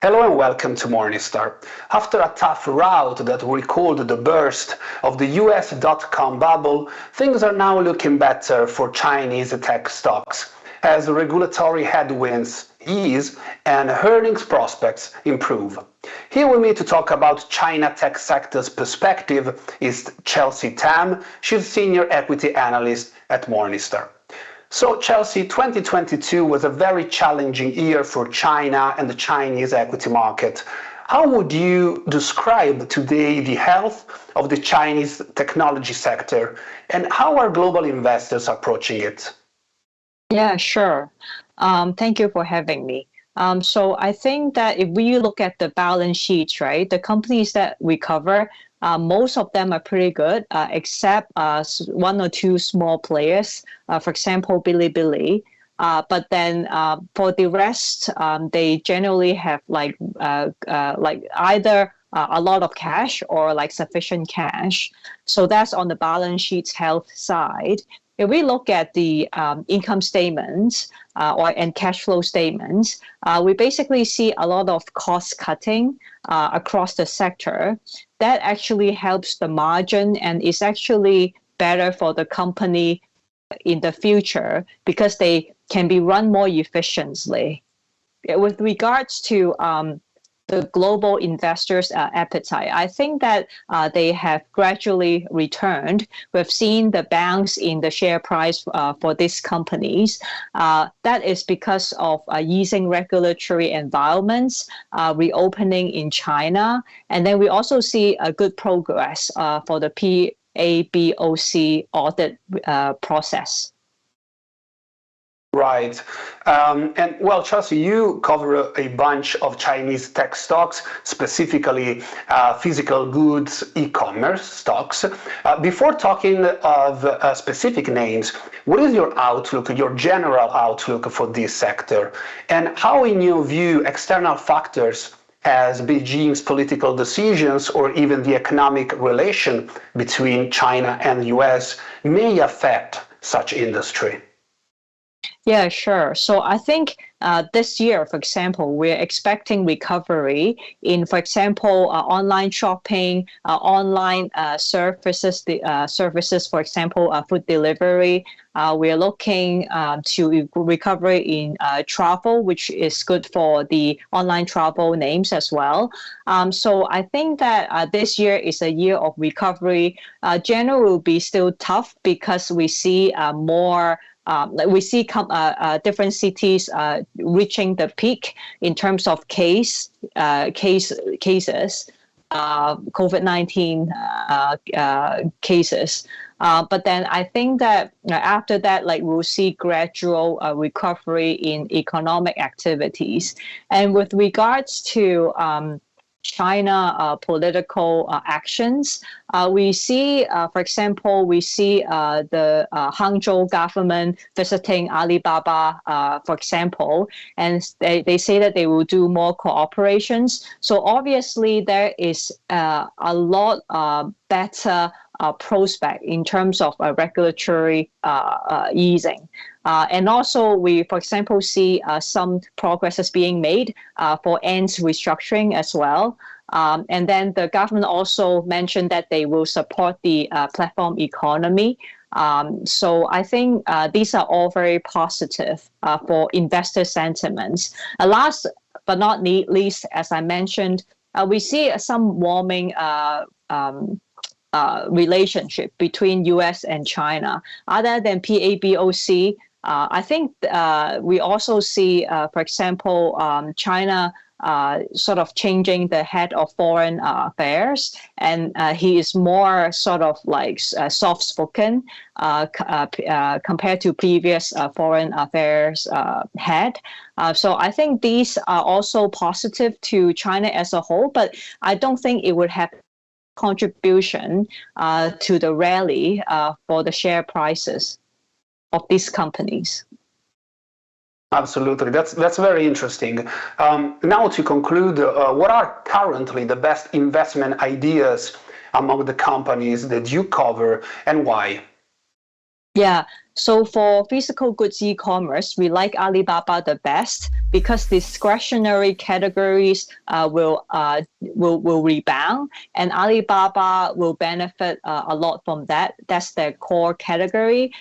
Hello and welcome to Morningstar. After a tough rout that recalled the burst of the US dot-com bubble, things are now looking better for Chinese tech stocks as regulatory headwinds ease and earnings prospects improve. Here with me to talk about China tech sector's perspective is Chelsey Tam. She's senior equity analyst at Morningstar. So Chelsey, 2022 was a very challenging year for China and the Chinese equity market. How would you describe today the health of the Chinese technology sector and how are global investors approaching it? Yeah, sure. Thank you for having me. So I think that if we look at the balance sheets, right, the companies that we cover, most of them are pretty good, except one or two small players, for example, Bilibili. But then for the rest, they generally have like either a lot of cash or like sufficient cash. So that's on the balance sheet's health side. If we look at the income statements and cash flow statements, we basically see a lot of cost cutting across the sector. That actually helps the margin and is actually better for the company in the future because they can be run more efficiently. With regards to the global investors' appetite, I think that they have gradually returned. We've seen the bounce in the share price for these companies. That is because of easing regulatory environments, reopening in China, and then we also see a good progress for the PABOC audit process. Right. And well, Chelsey, you cover a bunch of Chinese tech stocks, specifically physical goods, e-commerce stocks. Before talking of specific names, what is your outlook, your general outlook for this sector? And how, in your view, external factors as Beijing's political decisions or even the economic relation between China and the US may affect such industry? Yeah, sure. So I think this year, for example, we're expecting recovery in, for example, online shopping, online services, for example, food delivery. We're looking to recovery in travel, which is good for the online travel names as well. So I think that this year is a year of recovery. January will be still tough because we see more. We see different cities reaching the peak in terms of cases, COVID-19 cases. But then I think that after that, like we'll see gradual recovery in economic activities. And with regards to China political actions. We see, for example, the Hangzhou government visiting Alibaba, for example, and they say that they will do more cooperations. So obviously there is a lot better prospect in terms of regulatory easing. And also we, for example, see some progress is being made for Ant's restructuring as well. And then the government also mentioned that they will support the platform economy. So I think these are all very positive for investor sentiments. Last but not least, as I mentioned, we see some warming relationship between US and China. Other than PABOC, I think we also see, for example, China sort of changing the head of foreign affairs, and he is more sort of like soft-spoken compared to previous foreign affairs head. So I think these are also positive to China as a whole, but I don't think it would have contribution to the rally for the share prices of these companies. Absolutely, that's very interesting. Now to conclude, what are currently the best investment ideas among the companies that you cover and why? Yeah. So for physical goods e-commerce, we like Alibaba the best because discretionary categories will rebound, and Alibaba will benefit a lot from that. That's their core category.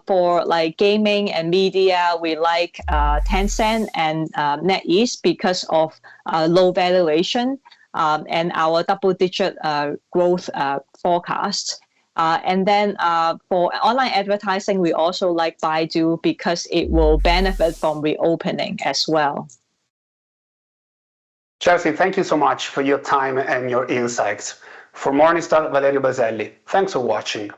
For like gaming and media, we like Tencent and NetEase because of low valuation and our double-digit growth forecasts. And then for online advertising, we also like Baidu because it will benefit from reopening as well. Chelsey, thank you so much for your time and your insights. For Morningstar, Valerio Baselli. Thanks for watching.